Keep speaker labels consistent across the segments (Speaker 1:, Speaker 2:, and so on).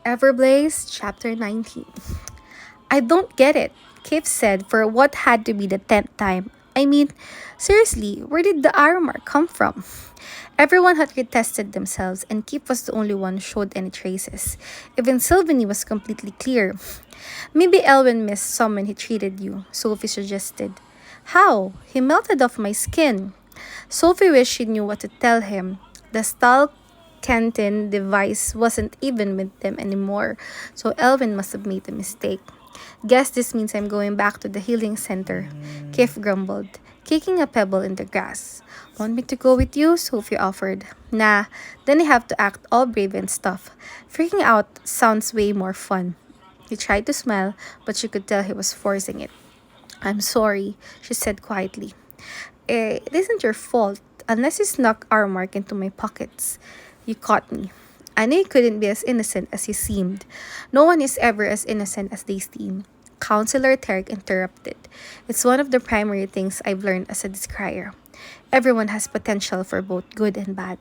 Speaker 1: Everblaze, Chapter 19. I don't get it, Kip said for what had to be the 10th time. I mean, seriously, where did the arrow mark come from? Everyone had retested themselves, and Kip was the only one who showed any traces. Even Sylvanie was completely clear. Maybe Elwin missed someone he treated you, Sophie suggested. How? He melted off my skin. Sophie wished she knew what to tell him. The Ch19 device wasn't even with them anymore, so Elvin must have made a mistake. Guess this means I'm going back to the healing center, Kif grumbled, kicking a pebble in the grass. Want me to go with you? Sophie offered. Nah, then I have to act all brave and stuff. Freaking out sounds way more fun. He tried to smile, but she could tell he was forcing it. I'm sorry, she said quietly. It isn't your fault, unless you snuck our mark into my pockets. You caught me. I knew you couldn't be as innocent as you seemed. No one is ever as innocent as they seem. Counselor Tarek interrupted. It's one of the primary things I've learned as a descrier. Everyone has potential for both good and bad.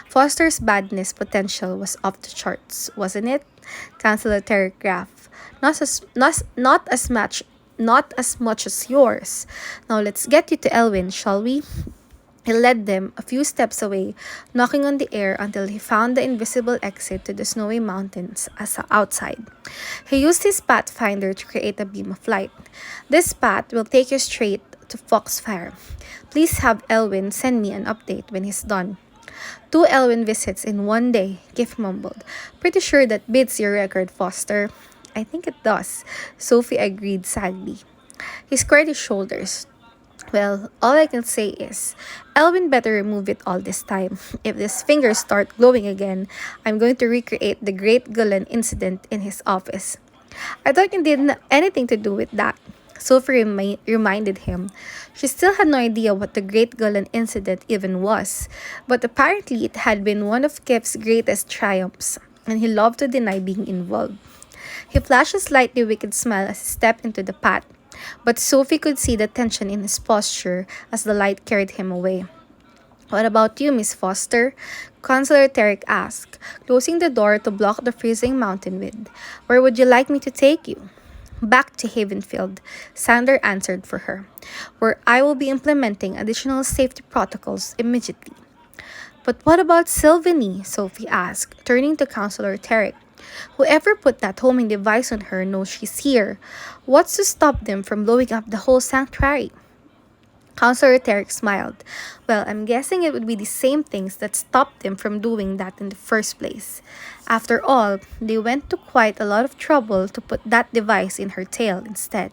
Speaker 1: Foster's badness potential was off the charts, wasn't it? Counselor Tarek Graff. Not as much as yours. Now let's get you to Elwin, shall we? He led them a few steps away, knocking on the air until he found the invisible exit to the snowy mountains outside. He used his pathfinder to create a beam of light. This path will take you straight to Foxfire. Please have Elwin send me an update when he's done. 2 Elwin visits in one day, Giff mumbled. Pretty sure that beats your record, Foster. I think it does, Sophie agreed sadly. He squared his shoulders. Well, all I can say is, Elvin better remove it all this time. If his fingers start glowing again, I'm going to recreate the Great Gulen incident in his office. I thought you didn't have anything to do with that. Sophie reminded him. She still had no idea what the Great Gulen incident even was, but apparently it had been one of Kip's greatest triumphs, and he loved to deny being involved. He flashed a slightly wicked smile as he stepped into the path, but Sophie could see the tension in his posture as the light carried him away. What about you, Miss Foster? Counselor Tarek asked, closing the door to block the freezing mountain wind. Where would you like me to take you? Back to Havenfield, Sander answered for her, where I will be implementing additional safety protocols immediately. But what about Sylvanie? Sophie asked, turning to Counselor Tarek. Whoever put that homing device on her knows she's here. What's to stop them from blowing up the whole sanctuary? Counselor Tarek smiled. Well, I'm guessing it would be the same things that stopped them from doing that in the first place. After all, they went to quite a lot of trouble to put that device in her tail instead.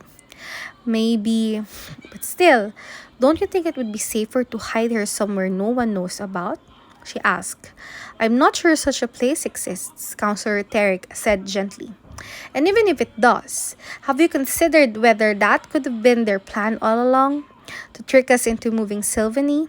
Speaker 1: Maybe, but still, don't you think it would be safer to hide her somewhere no one knows about? She asked. I'm not sure such a place exists, Counselor Tarek said gently. And even if it does, have you considered whether that could have been their plan all along? To trick us into moving Sylvanie?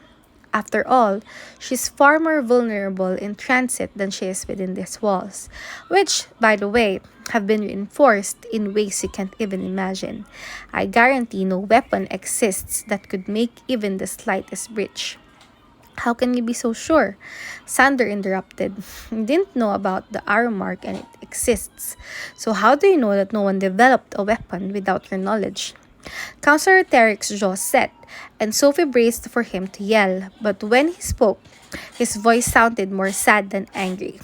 Speaker 1: After all, she's far more vulnerable in transit than she is within these walls, which, by the way, have been reinforced in ways you can't even imagine. I guarantee no weapon exists that could make even the slightest breach. How can you be so sure? Sander interrupted. You didn't know about the arrow mark and it exists. So how do you know that no one developed a weapon without your knowledge? Counselor Tarek's jaw set, and Sophie braced for him to yell, but when he spoke, his voice sounded more sad than angry.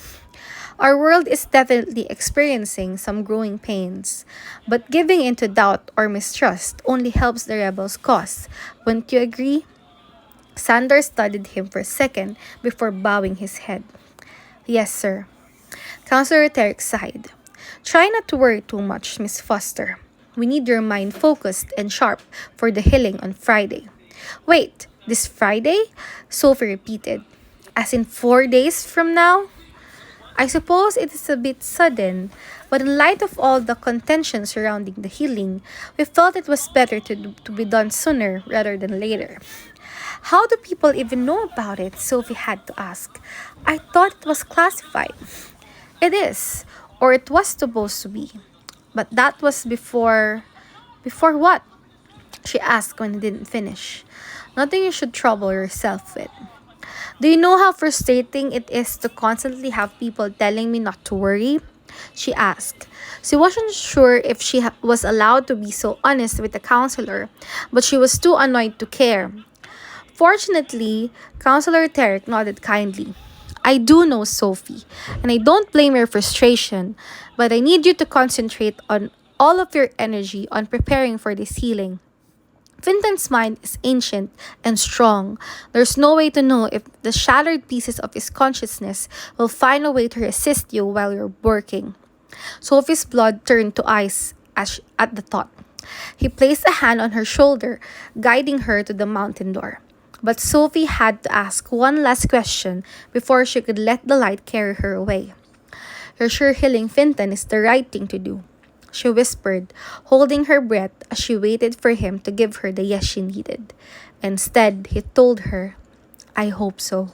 Speaker 1: Our world is definitely experiencing some growing pains, but giving in to doubt or mistrust only helps the rebels' cause. Wouldn't you agree? Sanders studied him for a second before bowing his head. Yes, sir. Counselor Tarek sighed. Try not to worry too much, Miss Foster. We need your mind focused and sharp for the healing on Friday. Wait, this Friday? Sophie repeated. As in 4 days from now? I suppose it is a bit sudden, but in light of all the contention surrounding the healing, we felt it was better to be done sooner rather than later. How do people even know about it? Sophie had to ask. I thought it was classified. It is, or it was supposed to be. But that was before. Before what? She asked when he didn't finish. Nothing you should trouble yourself with. Do you know how frustrating it is to constantly have people telling me not to worry? she asked. She wasn't sure if she was allowed to be so honest with the counselor, but she was too annoyed to care. Fortunately, Counselor Tarek nodded kindly. I do know, Sophie, and I don't blame your frustration, but I need you to concentrate on all of your energy on preparing for this healing. Finton's mind is ancient and strong. There's no way to know if the shattered pieces of his consciousness will find a way to assist you while you're working. Sophie's blood turned to ice at the thought. He placed a hand on her shoulder, guiding her to the mountain door. But Sophie had to ask one last question before she could let the light carry her away. You're sure healing Finton is the right thing to do, she whispered, holding her breath as she waited for him to give her the yes she needed. Instead, he told her, I hope so.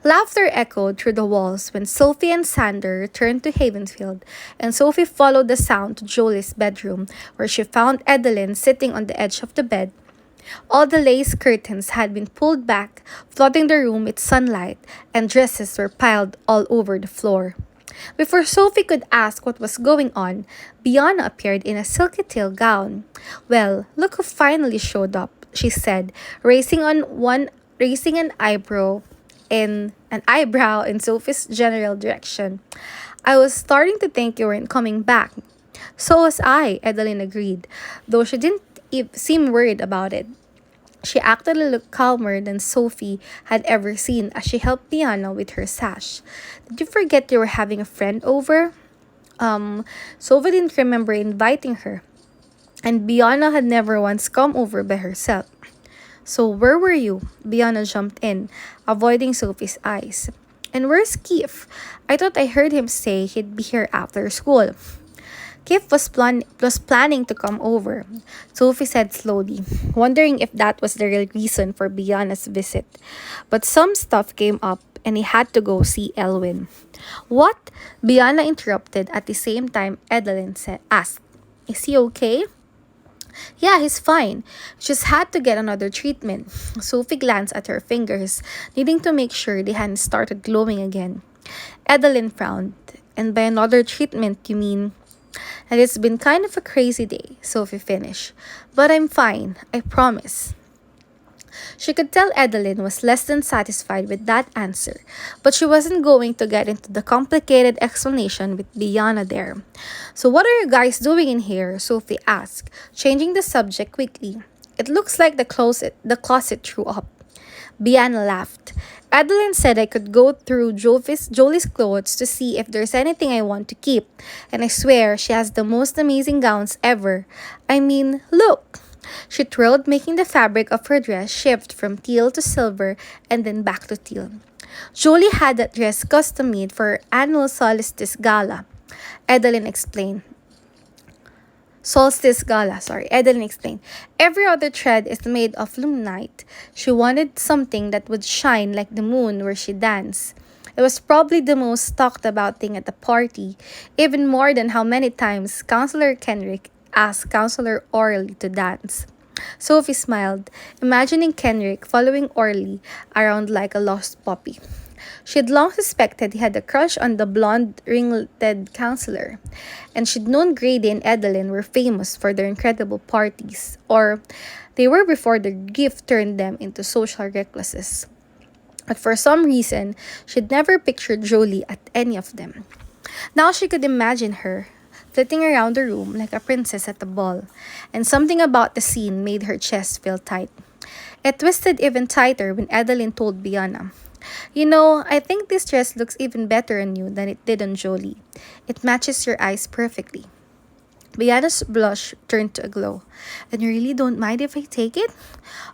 Speaker 1: Laughter echoed through the walls when Sophie and Sander returned to Havensfield, and Sophie followed the sound to Jolie's bedroom, where she found Edeline sitting on the edge of the bed. All the lace curtains had been pulled back, flooding the room with sunlight, and dresses were piled all over the floor. Before Sophie could ask what was going on, Biana appeared in a silky tail gown. Well, look who finally showed up, she said, raising an eyebrow in Sophie's general direction. I was starting to think you weren't coming back. So was I, Edeline agreed, though she didn't seem worried about it. She acted a little calmer than Sophie had ever seen as she helped Piano with her sash. Did you forget you were having a friend over? Sophie didn't remember inviting her, and Biana had never once come over by herself. So where were you? Biana jumped in, avoiding Sophie's eyes. And where's Keith? I thought I heard him say he'd be here after school. Keith was planning to come over, Sophie said slowly, wondering if that was the real reason for Biana's visit. But some stuff came up and he had to go see Elwin. What? Biana interrupted at the same time asked, Is he okay? Yeah, he's fine. Just had to get another treatment. Sophie glanced at her fingers, needing to make sure they hadn't started glowing again. Edeline frowned. And by another treatment, you mean? And it's been kind of a crazy day, Sophie finished. But I'm fine, I promise. She could tell Edeline was less than satisfied with that answer, but she wasn't going to get into the complicated explanation with Biana there. So what are you guys doing in here? Sophie asked, changing the subject quickly. It looks like the closet threw up. Biana laughed. Adeline said I could go through Jolie's clothes to see if there's anything I want to keep, and I swear she has the most amazing gowns ever. I mean, look! She twirled, making the fabric of her dress shift from teal to silver and then back to teal. Jolie had that dress custom made for her annual solstice gala. Edeline explained. Edeline explained. Every other thread is made of luminite. She wanted something that would shine like the moon where she danced. It was probably the most talked about thing at the party, even more than how many times Counselor Kenrick asked Counselor Orley to dance. Sophie smiled, imagining Kenrick following Orley around like a lost puppy. She had long suspected he had a crush on the blonde, ringleted counselor, and she'd known Grady and Edeline were famous for their incredible parties, or they were before their gift turned them into social recluses. But for some reason, she'd never pictured Jolie at any of them. Now she could imagine her, flitting around the room like a princess at a ball, and something about the scene made her chest feel tight. It twisted even tighter when Edeline told Biana, You know, I think this dress looks even better on you than it did on Jolie. It matches your eyes perfectly. Biana's blush turned to a glow. And you really don't mind if I take it?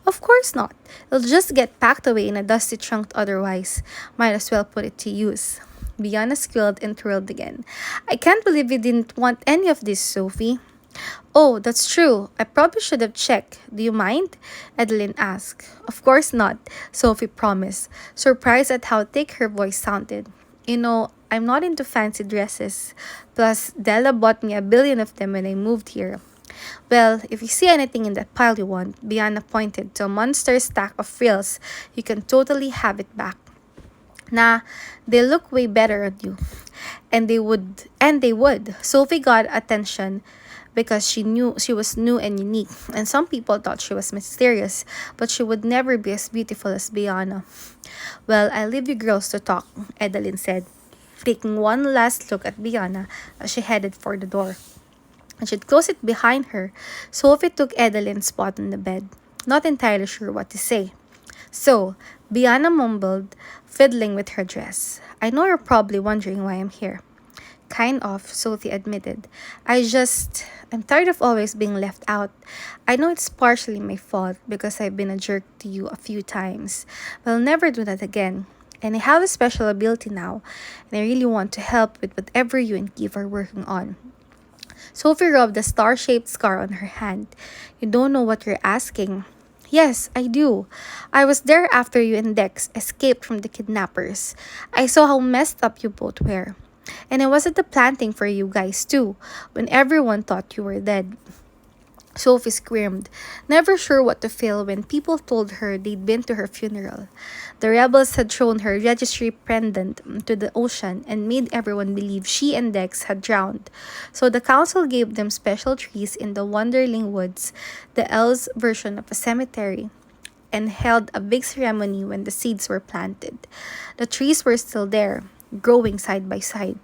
Speaker 1: Of course not. It'll just get packed away in a dusty trunk otherwise. Might as well put it to use. Biana squealed and twirled again. I can't believe you didn't want any of this, Sophie. Oh, that's true. I probably should have checked. Do you mind? Adeline asked. Of course not, Sophie promised, surprised at how thick her voice sounded. You know, I'm not into fancy dresses. Plus, Della bought me 1 billion of them when I moved here. Well, if you see anything in that pile you want, Biana pointed to a monster stack of frills, you can totally have it back. Nah, they look way better on you. And they would. Sophie got attention because she was new and unique, and some people thought she was mysterious, but she would never be as beautiful as Biana. Well, I'll leave you girls to talk, Edeline said, taking one last look at Biana as she headed for the door. And she'd close it behind her. Sophie took Edeline's spot on the bed, not entirely sure what to say. So, Biana mumbled, fiddling with her dress. I know you're probably wondering why I'm here. Kind of, Sophie admitted. I'm tired of always being left out. I know it's partially my fault because I've been a jerk to you a few times, but I'll never do that again. And I have a special ability now, and I really want to help with whatever you and Keith are working on. Sophie rubbed a star-shaped scar on her hand. You don't know what you're asking. Yes, I do. I was there after you and Dex escaped from the kidnappers. I saw how messed up you both were. And I was at the planting for you guys too, when everyone thought you were dead. Sophie screamed, never sure what to feel when people told her they'd been to her funeral. The rebels had thrown her registry pendant to the ocean and made everyone believe she and Dex had drowned. So the council gave them special trees in the Wonderling Woods, the elves' version of a cemetery, and held a big ceremony when the seeds were planted. The trees were still there, growing side by side.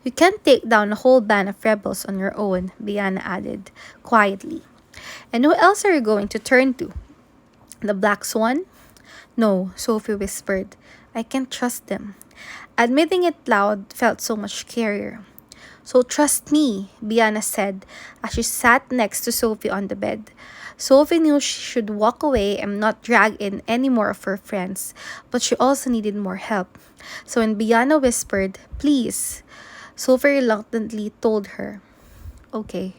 Speaker 1: You can't take down a whole band of rebels on your own, Biana added, quietly. And who else are you going to turn to? The Black Swan? No, Sophie whispered. I can't trust them. Admitting it loud felt so much scarier. So trust me, Biana said as she sat next to Sophie on the bed. Sophie knew she should walk away and not drag in any more of her friends, but she also needed more help. So when Biana whispered, please, Sophie reluctantly told her, okay.